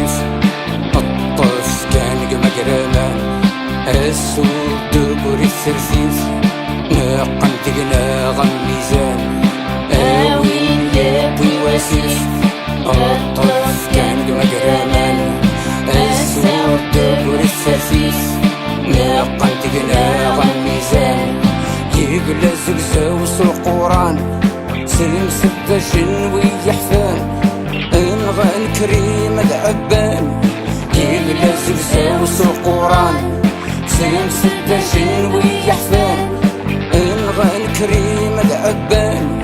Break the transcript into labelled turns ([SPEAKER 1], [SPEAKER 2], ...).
[SPEAKER 1] واسيس الطف كان مقرمان السود دبر السرسيس نقن تقنا غم ميزان اوين يابوي واسيس الطف كان مقرمان السود دبر السرسيس نقن تقنا غم ميزان يقلا زقزاوس القران سلم ستة شنوي يحفان انغان كريم العبان يقلا زقزاوس القران سلم ستة شنوي يحفان انغان كريم العبان